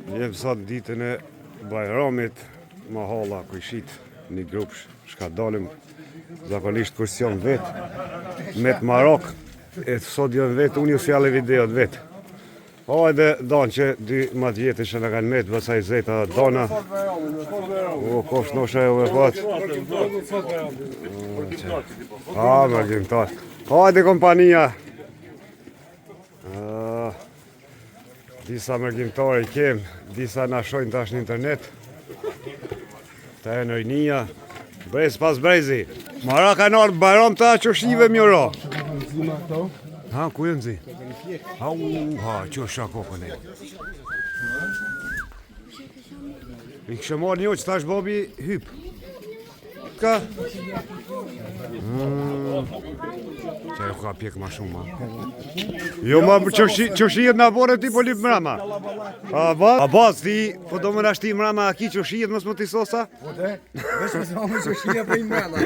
Jem sot ditën e Bajramit, ma halla kujshit një grup shka dalim zakonisht kursion vet me të Marok e sot jën vet, unë ju sjale videot vet. Hajde danë që dy matë vjetë që në kanë metë, bësaj zeta dana. O, kosh nosha e ove pat. Mërgjimtar. Hajde kompania. Disa mërgjimtare i kem, disa na shojnë tash në internet. Ta e nëjnia. Brez pas brezi. Mara ka nërë Bajram ta qoshive mjëra. Ha, ku e nëzi? Ha, qosha kokën e. I kështë marrë një që tash babi hyp. Ka? Që e ka pjek ma shumë, ma. Jo, ma qoshijet në abore ti po lip mrama. A bas, ti, po do më rashti mrama a ki qoshijet mësë më t'i sosa? Po dhe, vesh mësë më më qoshijet për i mrama.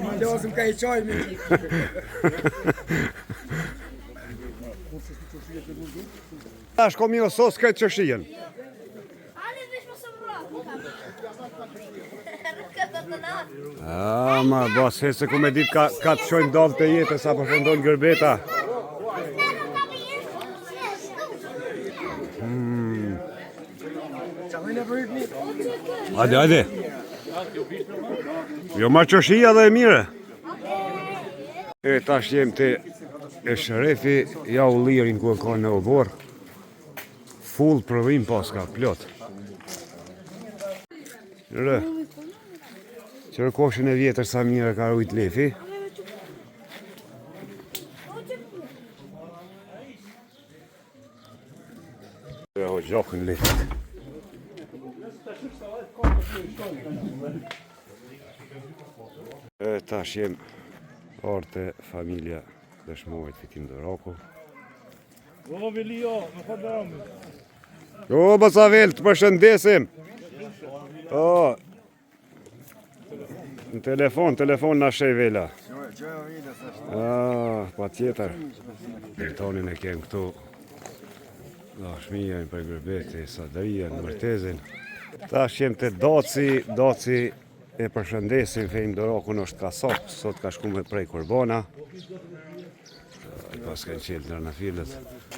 Më losëm ka i qaj me ti. Tash kom jo sos këtë qoshijen. Ma bas, se ku me dit ka të shojnë dovë të jetë sa përfundon gërbeta. Hajde. Jo ma qoshia dhe e mire. E tash jem të e shërefi, ja u lirin ku e ka në obor. Full provim paska, plot. Rë. Qërë koshën e vjetër sa mire ka rujt lefi. Ja ho gjokën lefit. E tash jem orte familja dëshmojt Fitim Dorako. O, Velio, me fatë Bajrami. O, Basavel, të përshëndesim. O, në telefon në shej vela. Pa tjetër. Deltonin e kem këtu. Shmija për gërbeti, Sadria, në Mërtezin. Tash jem të Doci e përshëndesim, Fitim Dorako në është kasop, sot ka shku me prej Korbona. Pas kanë qelë të rënafilët.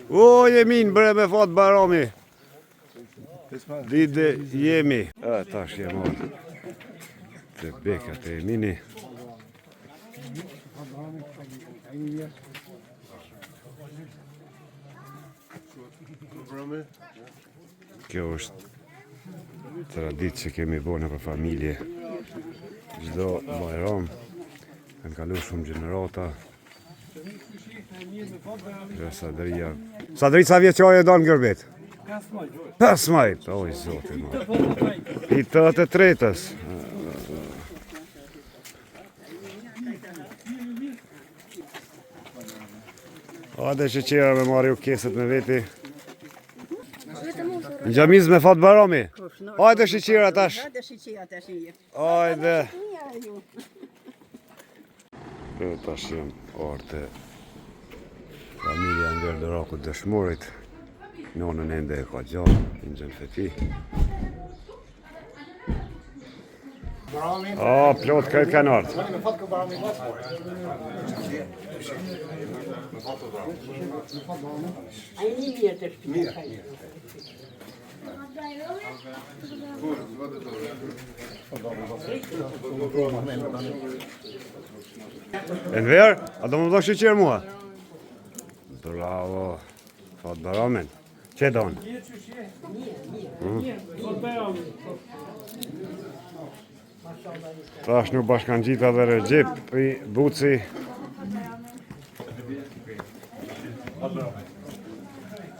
O, jemin, bre me fatë Bajrami. Dide jemi. Tash jem orë. Të beka të emini. Kjo është tradit që kemi bone për familje. Gjdo Bajram, kanë kalu shumë gjenerata. Sadria. Sadri sa vjeqoj e do në gërbet? 5 majt. Oj, zote ma. I të tretës. Ade që qera me marri u keset me veti. Në gjamiz me fatë Bajrami. Ajde që qera tash. Ajde. Tash jem orte familja Nger Dorako dëshmorit. Nonën ende e ka gjallë, në gjënë feti. Plot këtë kanë ardhë. Enver, a do më do shqyqirë mua? Bravo, fatë Bajramin. Që donë? Tash në bashkan gjita dhe Recep i Buci.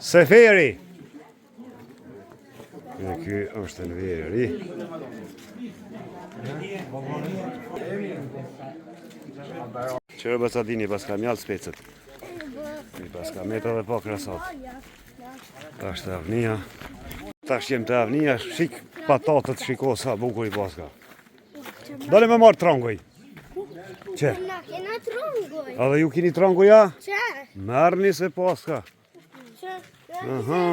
Seferi. E ky është Enveri. Qërë bësadini pas ka mjallë specët. I pas ka metra dhe po krasat. Tash të avnia. Tash jem të avnia, shik patatët, shiko sa bukur i paska. Dole me marë trongoj. Që? Na kena trongoj. A dhe ju kini trongoja? Që? Mërni se paska. Që? Aha.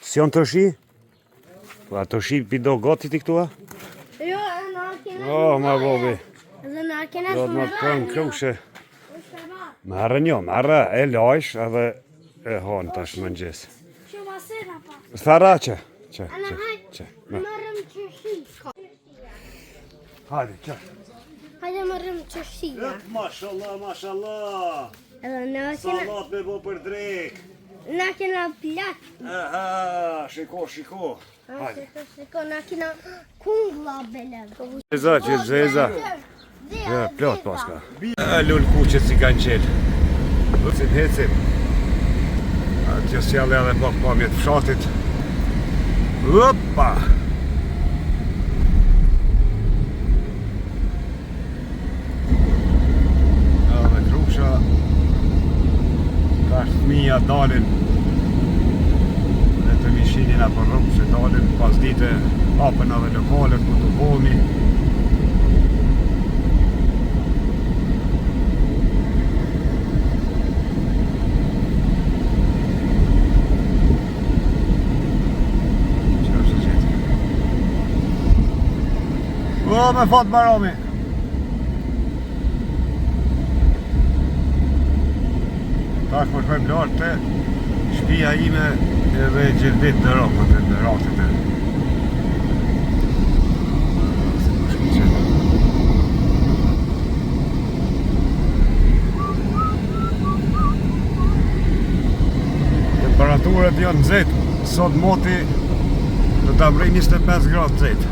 S'jon të shi? Po ato shi pido gati ti këtua? Jo, në kena. O, ma bobi. Dhe në kena Do të më të përnë krushe. Shkaba. Marrë jo, marrë, e lajsh edhe e honë tash më mëngjes. Shumë asira pa. Thara që? Që? Marrëm qërshi. Hajde, që? Hajde marrëm qërshia. Mashallah, mashallah. Edhe në kena. Salat me bo për drek. Në kena plak. Aha, shiko. Hajde. Shiko, në kena kungla belen. Zeza, që zeza. Ja, plot paska. Lull kuqet si kanë qelë. Vëcim, hecim. Atjo s'jallë edhe pak pamjet fshatit. Opa! Edhe krusha. Tash fëmija dalin. Dhe të mishinin apo rrugë se dalin. Pas dite hapën edhe lokalet ku të bomi. O, me fatë barami. Tash po shkojmë lartë te shtëpia ime edhe Gjeldit në Rakët e në ratit e. Temperaturat janë nxehtë. Sot moti do ta mrej 25 gradë nxehtë.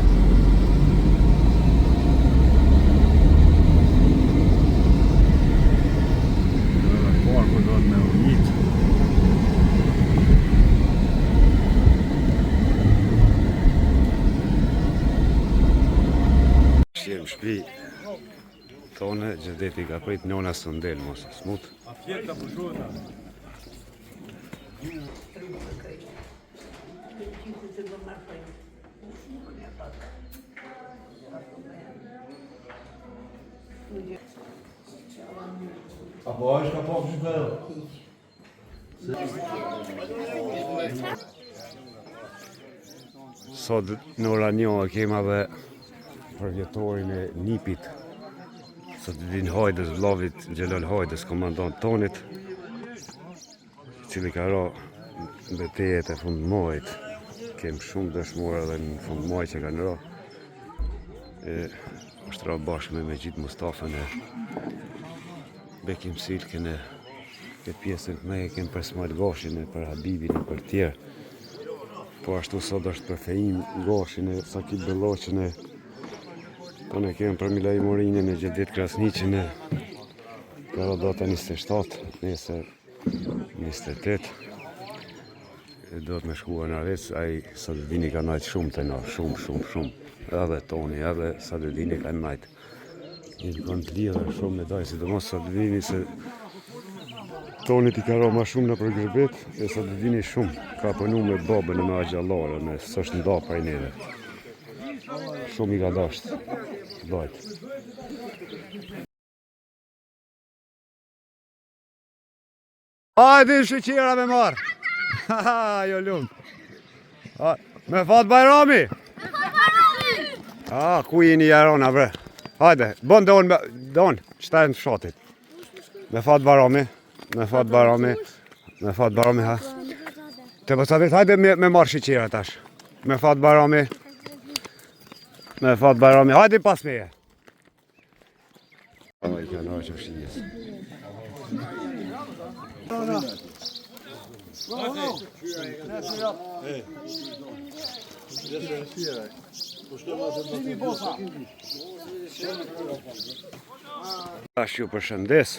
Jem shpi tonë, Gjeldeti ka prit njona së ndel, mos e smut. Apo është ka po shkëllë? Sot në ora 1 e kema dhe për vjetorin e nipit. Sot din Hajdës, vllavit Xhelal Hajdës, komandant tonit, cili ka ra betejët e fundmuajit. Kem shumë dëshmora dhe në fundmuaj që kanë ra. është ra bashkë me Mejgjid Mustafën e Bekim Silken e këtë pjesën të me e kem për Smajt Gashin e për Habibin e për tjerë. Po ashtu sot është për Fejim Gashin e Sakit Belloqin e po ne kemë për Milaj Morinën e Gjeldit Krasniqin e ka data 27, nesër 28. Do të me shkua në Arec, ai Sadedini ka najtë shumë të na, shumë. Edhe Toni, edhe Sadedini ka najtë. I kanë të lidhë shumë me daj, sidomos Sadedini se Toni ti ka ra ma shumë në për gërbet, e Sadedini shumë. Ka pënu me babën e me agjallare, me s'është nda prej neve. Shumë i ka dashtë, dajtë. Hajde shëqira me marë! Haha, jo lumë. Me fatë Bajrami? Ku jeni jarona bre? Hajde, bon don, qëtajnë të fshatit. Me fatë Bajrami, ha. Te pësavit, hajde me marë shëqira tash. Me fatë Bajrami, hajde pas meje. I ka nërë që shqijes. Tash ju përshëndes.